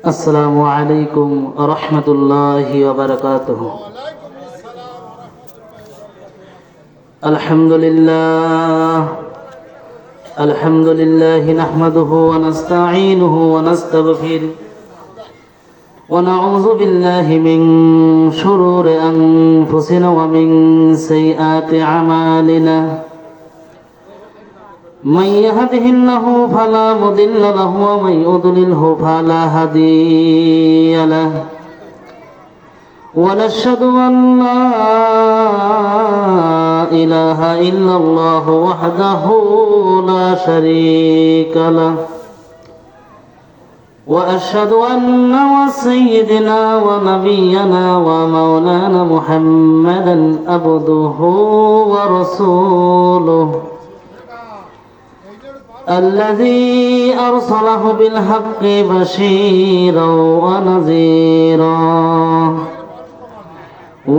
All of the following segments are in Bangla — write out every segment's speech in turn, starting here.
আসসালামু আলাইকুম ওয়া রাহমাতুল্লাহি ওয়া বারাকাতুহু। আলহামদুলিল্লাহ নাহমাদুহু ওয়া নাস্তাঈনুহু ওয়া নাস্তাগফিরুহু ওয়া নাউযু বিল্লাহি মিন শুরুরি আনফুসিনা ওয়া মিন সাইয়্যাতি আমালিনা। من يهده الله فلا مضل له ومن يضلله فلا هادي له ونشهد أن لا إله إلا الله وحده لا شريك له وأشهد أن سيدنا ونبينا ومولانا محمدا عبده ورسوله الذي أرسله بالحق بشيرا ونذيرا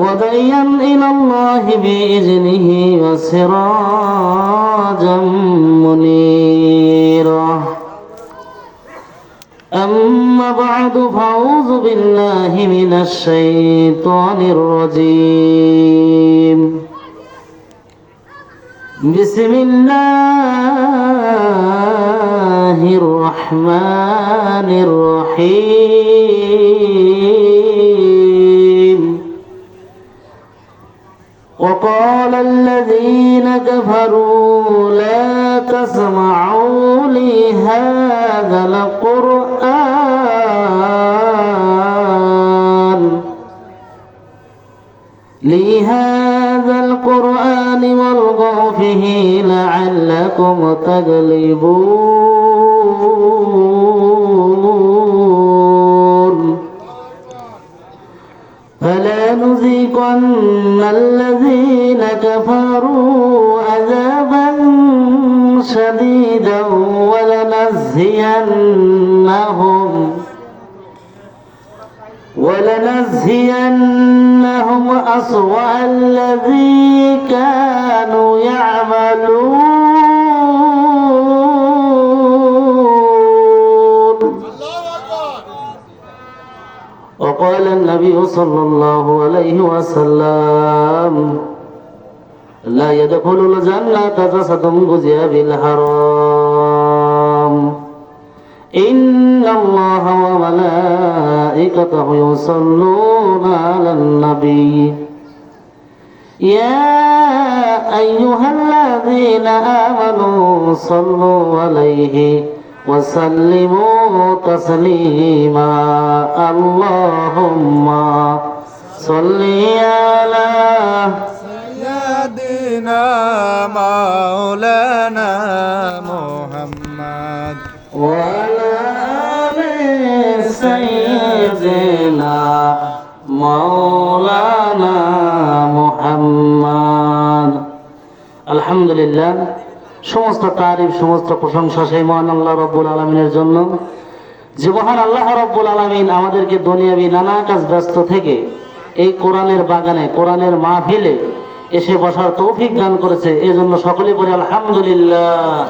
وداعيا إلى الله بإذنه وسراجا منيرا. أما بعد فأعوذ بالله من الشيطان الرجيم. بسم الله الرحمن الرحيم. وقال الذين كفروا لا تسمعوا لهذا القرآن والغوا فيه لعلكم تغلبون. فلا نذيقن الذين كفروا عذابا شديدا ولنزينهم أسوأ الذي كانوا يعملون. وقال النبي صلى الله عليه وسلم لا يدخل الجنة جسد غزي بالحرام إن الله وملائكته يصلون على النبي يا أيها الذين آمنوا صلوا عليه وسلموا تسليما. اللهم صل على سيدنا مولانا محمد وعلى آل سيدنا مولانا মুহাম্মদ। আলহামদুলিল্লাহ, সমস্ত তারিফ সমস্ত প্রশংসা সেই মহান আল্লাহ রব্বুল আলামিনের জন্য, যে মহান আল্লাহ রব্বুল আলামিন আমাদেরকে দুনিয়াবি নানা কাজ ব্যস্ত থেকে এই কোরআনের বাগানে কোরআনের মাহফিলে এসে বসার তৌফিক দান করেছে। এই জন্য সকলে বলি আলহামদুলিল্লাহ।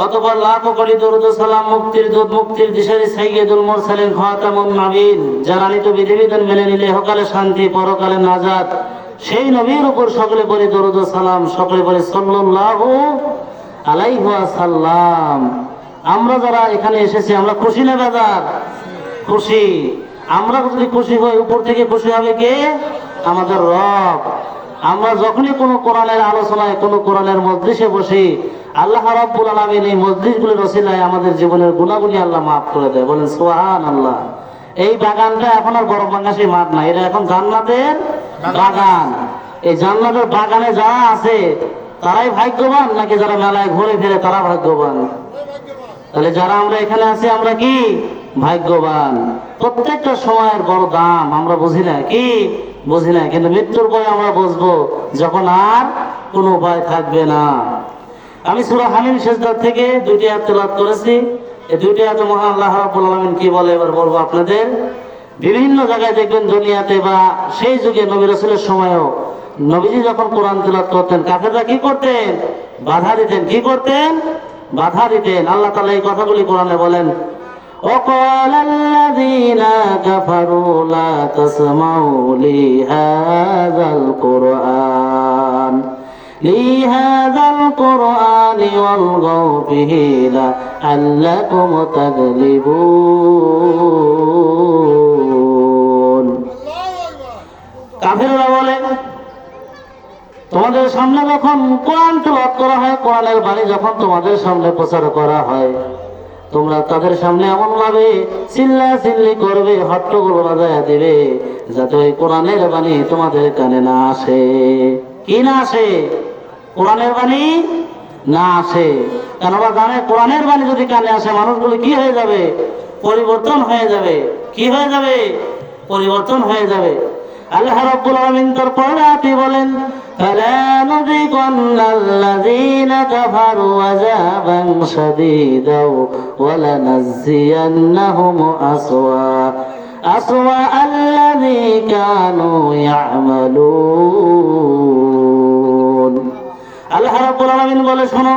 অতঃপর লাখো কোটি দরুদ ও সালাম মুক্তির দূত মুক্তির দিশারি সাইয়্যিদুল মুরসালিন খাতামুন নবীন, যার আনিত বিধিবিধান মেনে নিলে ইহকালে শান্তি পরকালে নাজাত, সেই নবীর উপর সকলে বলি দরুদ ও সালাম, সকলে বলি সাল্লাল্লাহু আলাইহি ওয়াসাল্লাম। আমরা যারা এখানে এসেছি আমরা খুশি না বেজার? খুশি। আমরা যদি খুশি হই, উপর থেকে খুশি হবে কে? আমাদের রব। আমরা যখনই কোনো কোরআনের আলোচনায় কোনো কোরআনের মজলিসে বসি, আল্লাহ রাব্বুল আলামিন এই মজলিসগুলোর ওসিলায় আমাদের জীবনের গুনাহগুলি আল্লাহ মাফ করে দেয়। বলেন সুবহানাল্লাহ। এই বাগানটা এখন আর বড় বাঙ্গাসী মাঠ না, এটা এখন জান্নাতের বাগান। এই জান্নাতের বাগানে যারা আছে তারাই ভাগ্যবান, নাকি যারা মেলায় ঘুরে ফিরে তারা ভাগ্যবান? তাহলে যারা আমরা এখানে আছি আমরা কি ভাগ্যবান। প্রত্যেকটা সময়ের বড় দাম আমরা বুঝি না, কি বুঝি না, কিন্তু মৃত্যুর পরে আমরা বুঝবো, যখন আর কোনো উপায় থাকবে না। আমি সূরা হামিম সিজদা থেকে দুইটি আয়াত তেলাওয়াত করেছি। এই দুইটি আয়াতে মহান আল্লাহ রাব্বুল আলামিন কি বলে এবার বলবো আপনাদের। বিভিন্ন জায়গায় দেখবেন দুনিয়াতে বা সেই যুগে নবী রাসূলের সময়ও নবীজি যখন কোরআন তেলাওয়াত করতেন, কাফেররা কি করতেন? বাধা দিতেন। কি করতেন? বাধা দিতেন। আল্লাহ তাআলা এই কথাগুলি কোরআনে বলেন, وقال الذين كفروا لا تسمعوا لهذا القرآن والغوا فيه لعلكم تغلبون কাফেররা বলে, তোমাদের সামনে যখন কোরআন তেলাওয়াত করা হয়, কোরআনের বাণী যখন তোমাদের সামনে প্রচার করা হয়, তোমরা তাদের সামনে এমন ভাবে চিল্লাচিল্লি করবে, হট্টগোল বাজায় দেবে, যাতে ওই কোরআনের বাণী তোমাদের কানে না আসে। কি না আসে? কোরআনের বাণী না আসে। কেন? ওরা জানে কোরআনের বাণী যদি কানে আসে, মানুষগুলো কি হয়ে যাবে? পরিবর্তন হয়ে যাবে। কি হয়ে যাবে? পরিবর্তন হয়ে যাবে। আল্লাহ রাব্বুল আলামিন তার পরে বলেন, ফালা নুযিকান্নাল্লাযীনা কাফারু আযাবান শাদীদাও ওয়া লানাযিয়ান্নাহুম আসওয়া আল্লাযী কানু ইয়া'মালুন। আল্লাহ রাব্বুল আলামিন বলে, শোনো,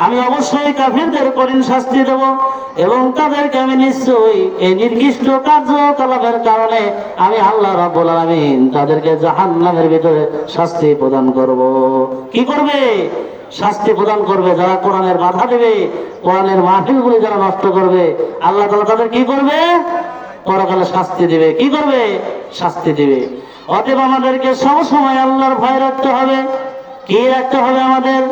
আমি অবশ্যই কাফিরদের কঠিন শাস্তি দেব এবং তাদেরকে আমি নিশ্চয়ই এই নির্দিষ্ট কার্যকলাপের কারণে আমি আল্লাহ রাব্বুল আলামিন তাদেরকে জাহান্নামের ভিতরে শাস্তি প্রদান করব। কি করবে? শাস্তি প্রদান করবে। যারা কোরআনের বাধা দেবে, কোরআনের মাহফিলগুলি যারা নষ্ট করবে, আল্লাহ তাআলা তাদের কি করবে? পরকালে শাস্তি দিবে। কি করবে? শাস্তি দিবে। অতএব আমাদেরকে সবসময় আল্লাহর ভয় রাখতে হবে। কি রাখতে হবে আমাদের?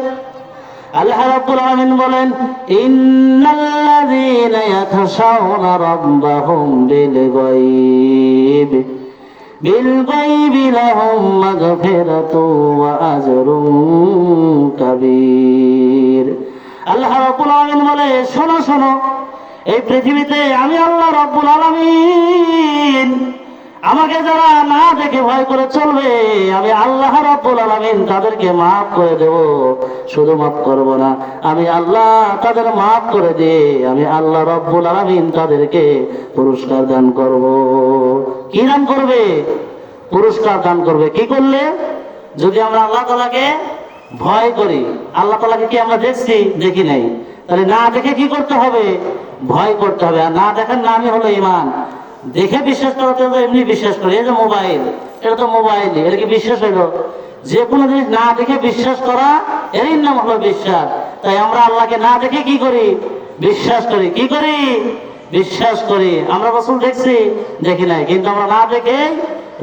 আল্লাহ রাব্বুল আলামিন বলেন, ইন্নাল্লাযীনা ইয়াখশাউনা রাব্বাহুম বিল-গায়বি লাহুম মাগফিরাতুন ওয়া আজরুন কাবীর। আল্লাহ রাব্বুল আলামিন বলে, শোনো শোনো, এই পৃথিবীতে আমি আল্লাহ রাব্বুল আলামিন, আমাকে যারা না দেখে ভয় করে চলবে, আমি আল্লাহ রাব্বুল আলামিন তাদেরকে মাফ করে দেব। শুধু মাফ করব না, আমি আল্লাহ তাদের মাফ করে দিয়ে আমি আল্লাহ রাব্বুল আলামিন তাদেরকে পুরস্কার দান করব। কি দান করবে? পুরস্কার দান করবে। কি করলে? যদি আমরা আল্লাহ তাআলাকে ভয় করি। আল্লাহ তাআলাকে কি আমরা দেখছি? দেখি নাই। তাহলে না দেখে কি করতে হবে? ভয় করতে হবে। আর না দেখার নামই হলো ঈমান। দেখে বিশ্বাস করতে হবে, এমনি বিশ্বাস করি। এই যে মোবাইল, এটা তো মোবাইল, এটা কি বিশ্বাস হইল? যে কোনো জিনিস না দেখে বিশ্বাস করা, এরই নাম হলো বিশ্বাস। তাই আমরা আল্লাহকে না দেখে কি করি? বিশ্বাস করি। কি করি? বিশ্বাস করি। আমরা রাসূল দেখছি? দেখি নাই, কিন্তু আমরা না দেখে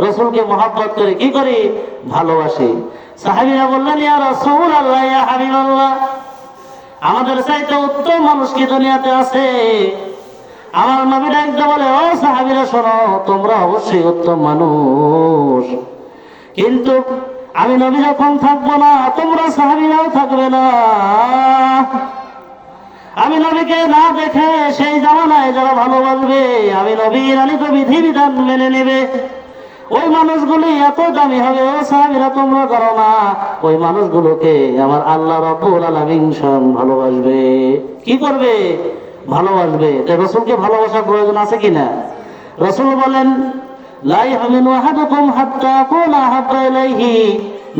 রাসূলকে মহব্বত করি। কি করি? ভালোবাসি। সাহাবীরা বললেন, ইয়া রাসূলুল্লাহ, ইয়া হাবিবাল্লাহ, আমাদের চাইতে উত্তম মানুষ কি দুনিয়াতে আছে? আমার নবী ডাকতে বলে, ও সাহাবীরা শোনো, তোমরা অবশ্যই উত্তম মানুষ, কিন্তু আমি নবী যখন থাকবো না, তোমরা সাহাবীরাও থাকবে না। আমি নবীকে না দেখে সেই জামানায় যারা ভালোবাসবে, আমি নবীর আনিত বিধিবিধান মেনে নেবে, ওই মানুষগুলি এত দামি হবে, ও সাহাবীরা তোমরা জানো না, ওই মানুষগুলোকে আমার আল্লাহ রাব্বুল আলামিন স্বয়ং ভালোবাসবে। কি করবে? ভালোবাসবে। তাই রাসূলকে ভালোবাসার প্রয়োজন আছে কিনা? রাসূল বলেন, লা ইয়ামিনু আহাদুকুম হাত্তা আকুনা হাব্বা ইলাইহি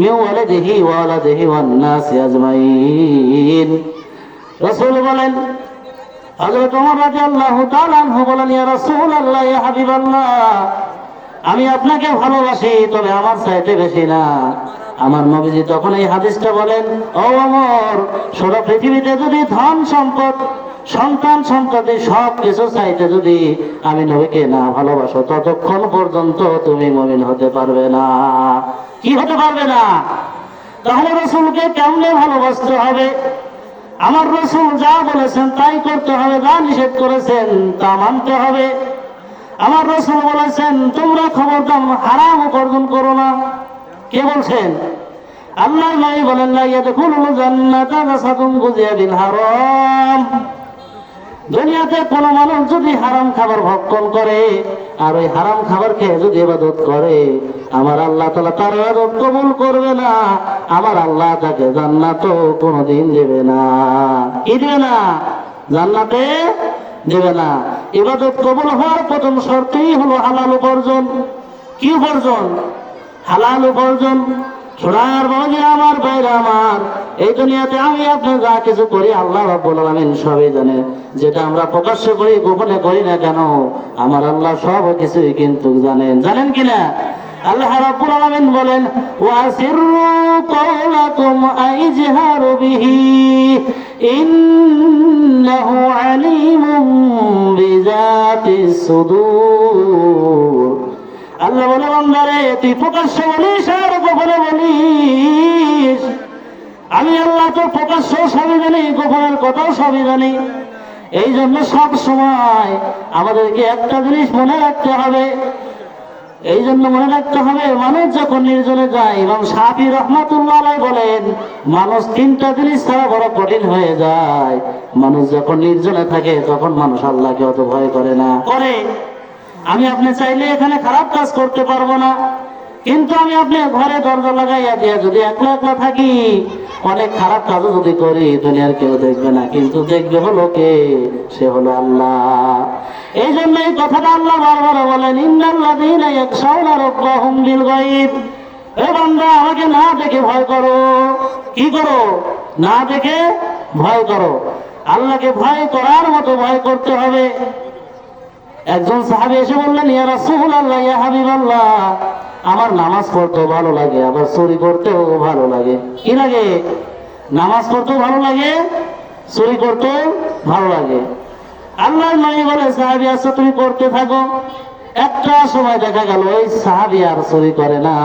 মিন ওয়ালিদিহি ওয়া ওয়ালাদিহি ওয়ান নাসি আজমাইন। রাসূল বলেন, হযরত ওমর রাদিয়াল্লাহু তাআলা আনহু বলেন, ইয়া রাসূলুল্লাহ, ইয়া হাবিবাল্লাহ, আমি আপনাকে ভালোবাসি, তবে আমার চাইতে বেশি না। আমার নবীজি তখন এই হাদিসটা বলেন, ও ওমর, সারা পৃথিবীতে যদি ধন সম্পদ, সন্তান সন্ততি সব কিছু চাইতে যদি আমি নবীকে না ভালোবাসো, ততক্ষণ পর্যন্ত তুমি মুমিন হতে পারবে না। কি হতে পারবে না? তাহলে রাসূলকে কেমনে ভালোবাসতে হবে? আমার রাসূল যা বলেছেন তাই করতে হবে, যা নিষেধ করেছেন তা মানতে হবে। আমার রাসূল বলেছেন, তোমরা খবরদার হারাম উপার্জন করো না। কে বলছেন? আল্লাহ নবী বলেন, লা ইয়াদখুলুল জান্নাতা রাসাতুন গুজিয়া বিল হারাম। দুনিয়াতে কোনো মানুষ যদি হারাম খাবার ভক্ষণ করে আর ওই হারাম খাবার খেয়ে যদি ইবাদত করে, আমার আল্লাহ তাআলা তার ইবাদত কবুল করবে না। আমার আল্লাহ তাকে জান্নাতও কোনোদিন দেবে না। কি দেবে না? জান্নাতে দেবে না। ইবাদত কবুল হওয়ার প্রথম শর্তই হলো হালাল উপার্জন। কি উপার্জন? হালাল উপার্জন। সোনার বলি আমার বাইরে আমার, এই দুনিয়াতে আমি আপনি যা কিছু করি আল্লাহ রাব্বুল আলামিন সবই জানে। যেটা আমরা প্রকাশ্য করি গোপনে করি না কেন, আমার আল্লাহ সব কিছুই কিন্তু জানেন। জানেন কিনা? আল্লাহ রাব্বুল আলামিন বলেন, ওয়াসিররু কওলাকুম আইজহারু বিহি ইন্নাহু আলিমুম বিযাতিস সুদূর। আল্লাহ বলে, বান্দারে তুই প্রকাশ্য বলিস আর গোপনে বলিস, আমি আল্লাহ তো প্রকাশ্য সবই জানি, গোপনের কথাও সবই জানি। এই জন্য সব সময় আমাদেরকে একটা জিনিস মনে রাখতে হবে। এই জন্য মনে রাখতে হবে, মানুষ যখন নির্জনে যায়, এবং শাফি রহমাতুল্লাহ আলাইহি বলেন, মানুষ তিনটা জিনিস ছাড়া বড় কঠিন হয়ে যায়। মানুষ যখন নির্জনে থাকে তখন মানুষ আল্লাহকে অত ভয় করে না। করে আমি আপনি চাইলে এখানে খারাপ কাজ করতে পারবো না, কিন্তু আমি আপনি ঘরে দরজা লাগাইয়া দিয়া যদি একলা একলা থাকি, অনেক খারাপ কাজও যদি করি দুনিয়ার কেউ দেখবে না, কিন্তু দেখবে হলো কে? সে হলো আল্লাহ। এই জন্য এই কথাটা আল্লাহ বারবার বলেন, ইন্নাল্লাযীনা ইয়াখশাউনা রাব্বাহুম বিল গায়ব। এ বান্দা, আমাকে না দেখে ভয় করো। কি করো? না দেখে ভয় করো। আল্লাহকে ভয় করার মতো ভয় করতে হবে। একজন সাহাবী এসে বললেন, ইয়া রাসূলুল্লাহ, ইয়া হাবিবাল্লাহ, আমার নামাজ পড়তেও ভালো লাগে, আবার চুরি করতেও ভালো লাগে। কি লাগে? নামাজ পড়তেও ভালো লাগে, চুরি করতেও ভালো লাগে। আল্লাহর নবী বলে, সাহাবী আচ্ছা তুমি করতে থাকো। একটা সময় দেখা গেল ওই সাহাবী আর চুরি করে না।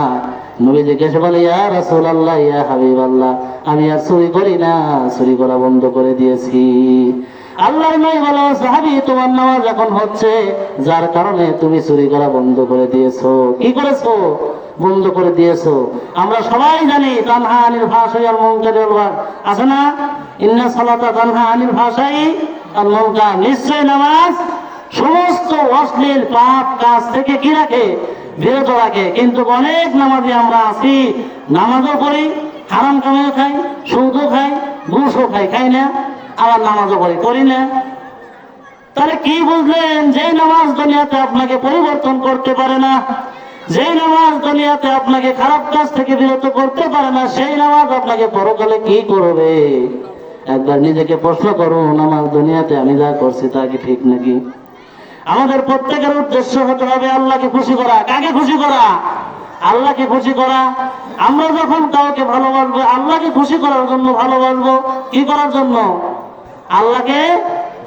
নবী জিজ্ঞেস বলে, ইয়া রাসূলুল্লাহ, ইয়া হাবিবাল্লাহ, আমি আর চুরি করি না, চুরি করা বন্ধ করে দিয়েছি। আল্লাহর নবী বলে, সাহাবী তোমার নামাজ এখন হচ্ছে, যার কারণে তুমি চুরি করা বন্ধ করে দিয়েছো। কি করেছো? বন্ধ করে দিয়েছো। আমরা সবাই জানি, তানহা আনিল ফাহশাই ওয়াল মুনকারি ওয়াল বাগই, আছে না? ইন্না সালাতা তানহা আনিল ফাহশাই ওয়াল মুনকার। নিশ্চয় নামাজ সমস্ত অশ্লীল পাপ কাজ থেকে কি রাখে? বিরত রাখে। কিন্তু অনেক নামাজি আমরা আছি, নামাজও পড়ি, হারাম কামাইও খাই, সুদও খাই, ঘুষও খাই, খাই না? আবার নামাজও করি না। তাহলে কি বুঝলেন? যে নামাজ দুনিয়াতে আপনাকে পরিবর্তন করতে পারে না, যে নামাজ দুনিয়াতে আপনাকে খারাপ কাজ থেকে বিরত করতে পারে না, সেই নামাজ আপনাকে পরকালে কি করবে? একবার নিজেকে প্রশ্ন করুন, নামাজ দুনিয়াতে আমি যা করছি তা কি ঠিক নাকি? আমাদের প্রত্যেকের উদ্দেশ্য হতে হবে আল্লাহকে খুশি করা। কাকে খুশি করা? আল্লাহকে খুশি করা। আমরা যখন কাউকে ভালোবাসবো, আল্লাহকে খুশি করার জন্য ভালোবাসবো। কি করার জন্য? আল্লাহকে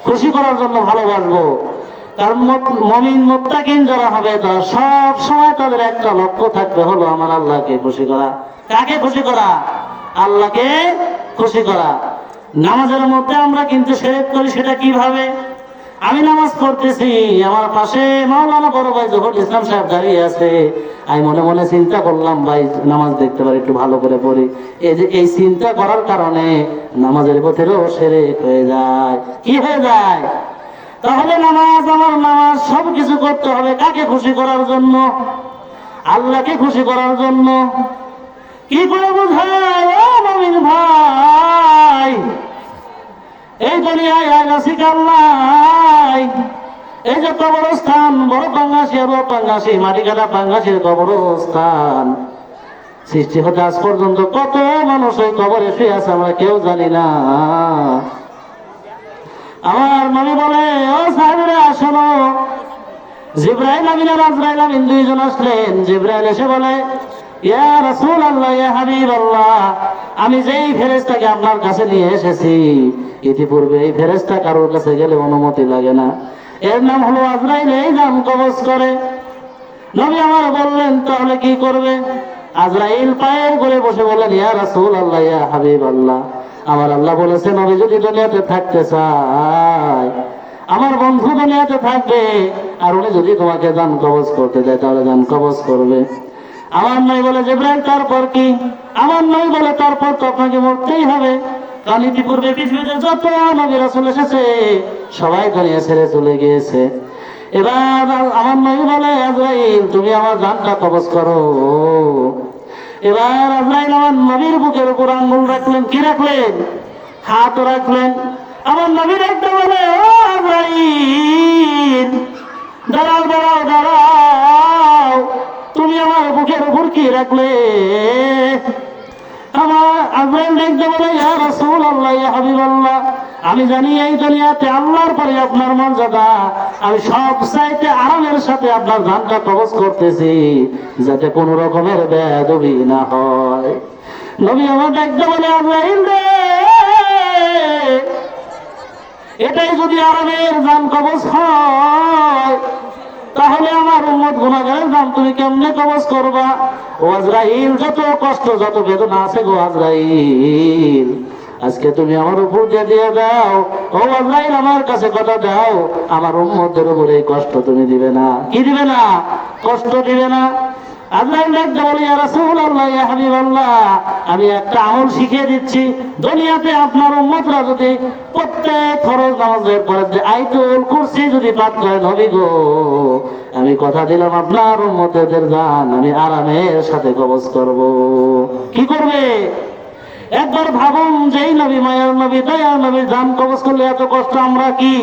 খুশি করার জন্য ভালোবাসবো। কারণ মুমিন মুত্তাকিন যারা হবে, তারা সব সময় তাদের একটা লক্ষ্য থাকবে, হলো আমার আল্লাহকে খুশি করা। কাকে খুশি করা? আল্লাহকে খুশি করা। নামাজের মধ্যে আমরা কিন্তু শিরক করি। সেটা কিভাবে? আমি নামাজ পড়তেছি, আমার পাশে মাওলানা বড় ভাই জহুরুল ইসলাম সাহেব দাঁড়িয়ে আছে, আমি মনে মনে চিন্তা করলাম, ভাই নামাজ দেখতে পারি, একটু ভালো করে পড়ি। এই যে এই চিন্তা করার কারণে নামাজের পথেও শিরক হয়ে যায়। কি হয়ে যায়? তাহলে নামাজ, আমার নামাজ সবকিছু করতে হবে কাকে খুশি করার জন্য? আল্লাহকে খুশি করার জন্য। কি করে বোঝায় ও মুমিন ভাই? এই দুনিয়ায় আছি আল্লাহ। এই যে কবরস্থান, বড় পাঙ্গাসি আর পাঙ্গাসি, মাটি কাটা পাঙ্গাসির কবরস্থান সৃষ্টি হতে আজ পর্যন্ত কত মানুষ ওই কবরে শুয়ে আছে আমরা কেউ জানি না। আমার নবী বলে, ও সাহাবীরা শোনো, জিবরাইল আমিন আর আজরাইল আমিন দুইজন আসলেন। জিবরাইল এসে বলে, ইয়া রাসূলুল্লাহ, ইয়া হাবিবাল্লাহ, আমি যেই ফেরেশতাকে আপনার কাছে নিয়ে এসেছি, ইতিপূর্বে এই ফেরেশতা কারোর কাছে গেলে অনুমতি লাগে না। এর নাম হলো আজরাইল, এই জান কবজ করে। নবী আমার বললেন, তাহলে কি করবে? আজরাইল পায়ের গোলে বসে বললেন, ইয়া রাসূলুল্লাহ, ইয়া হাবিবাল্লাহ, আমার আল্লাহ বলেছে নবী যদি দুনিয়াতে থাকতে চায়, আমার বন্ধু দুনিয়াতে থাকবে, আর উনি যদি তোমাকে জান কবজ করতে দেয় তাহলে জান কবজ করবে। আমার নবী বলে, জিবরাইল তারপর কি? আমার নবী বলে, তারপর তো আপনাকে মরতেই হবে, কারণ ইতিপূর্বে পৃথিবীতে যত নবী রাসূল এসেছে সবাই দুনিয়া ছেড়ে চলে গিয়েছে। এবার আমার নবী বলে, আজরাইল তুমি আমার জানটা কবজ করো। এবার আজরাইল আমার নবীর বুকের উপর আঙ্গুল রাখলেন। কি রাখলেন? হাত রাখলেন। আমার নবীর একটা বলে, ও আজরাইল, দাঁড়াও দাঁড়াও দাঁড়াও, তুমি আমার বুকের উপর কি রাখলে? আমার আজরাইল দেখতে বলে, ইয়া রাসূলুল্লাহ, ইয়া হাবিবাল্লাহ, আমি জানি এই দুনিয়াতে আল্লাহর পরে আপনার মর্যাদা, আমি সব চাইতে আরামের সাথে আপনার জানটা কবজ করতেছি, যাতে কোন রকমের বেয়াদবি না হয়। নবী আমার দেখতে বলে, আজরাইল রে, এটাই যদি আরামের জান কবজ হয়, তাহলে আমার উম্মত গুনাহগারের জান তুমি কেমনে কবজ করবা? ও আজরাইল, যত কষ্ট যত বেদনা আছে গো আজরাইল, আজকে তুমি আমার উপর দিয়ে দাও। ও আজরাইল, আমার কাছে কথা দাও, আমার উম্মতের উপর এই কষ্ট তুমি দিবে না। কি দিবে না? কষ্ট দিবে না। আজরাইল দেখতে বলি, ইয়া রাসূলুল্লাহ, ইয়া হাবিবাল্লাহ, আমি একটা আমল শিখিয়ে দিচ্ছি। দুনিয়াতে আপনার উম্মতরা যদি প্রত্যেক ফরজ নামাজের পরে যে আয়াতুল কুরসি যদি পাঠ করে, নবী গো, আমি কথা দিলাম আপনার উম্মতদের জান আমি আরামের সাথে কবজ করব। কি করবে? একবার ভাবুন, যেই নবী, মায়ার নবী, দয়ার নবীর জান কবজ করলে এত কষ্ট আমরা কি?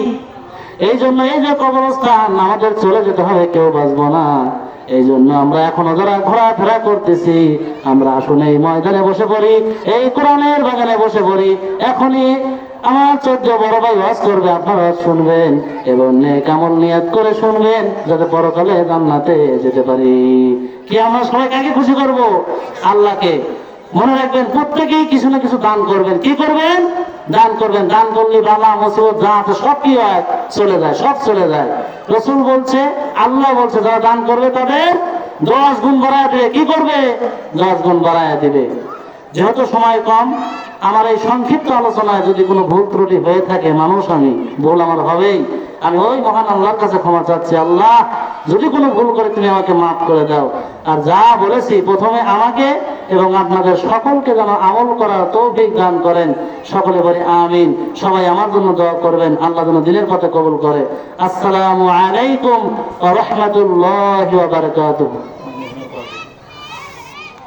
এই জন্য এই যে কবরস্থান, আমাদের চলে যেতে হবে, কেউ বাঁচবো না। এই জন্য আমরা এখনো যারা ঘোরাফেরা করতেছি, আমরা আসলে এই ময়দানে বসে পড়ি, এই কোরআনের বাগানে বসে পড়ি। এখনই আমার 14 বড় ভাই ওয়াজ করবে, আপনারা শুনবেন এবং নেক আমল নিয়ত করে শুনবেন, যাতে পরকালে জান্নাতে যেতে পারি। কি আমরা সবাই কাকে খুশি করব? আল্লাহকে। মনে রাখবেন, প্রত্যেকেই কিছু না কিছু দান করবেন। কি করবেন? দান করবেন। দান করলে বালা মুসিবত যা আছে সব কি হয়? চলে যায়, সব চলে যায়। রাসূল বলছে, আল্লাহ বলছে, যারা দান করবে তাদের 10 গুণ বাড়ায় দেবে। কি করবে? 10 গুণ বাড়ায় দিবে। যেহেতু সময় কম, আমার এই সংক্ষিপ্ত আলোচনায় যদি কোনো ভুল ত্রুটি হয়ে থাকে, মানুষ আমি, ভুল আমার হবেই। আমি ওই মহান আল্লাহর কাছে ক্ষমা চাচ্ছি, আল্লাহ যদি কোনো ভুল করে তুমি আমাকে মাফ করে দাও। আর যা বলেছি, প্রথমে আমাকে এবং আপনাদের সকলকে যেন আমল করার তৌফিক দান করেন। সকলে বলি আমিন। সবাই আমার জন্য দোয়া করবেন, আল্লাহ যেন দিনের পথে কবুল করে। আসসালামু আলাইকুম ওয়া রাহমাতুল্লাহি ওয়া বারাকাতুহু।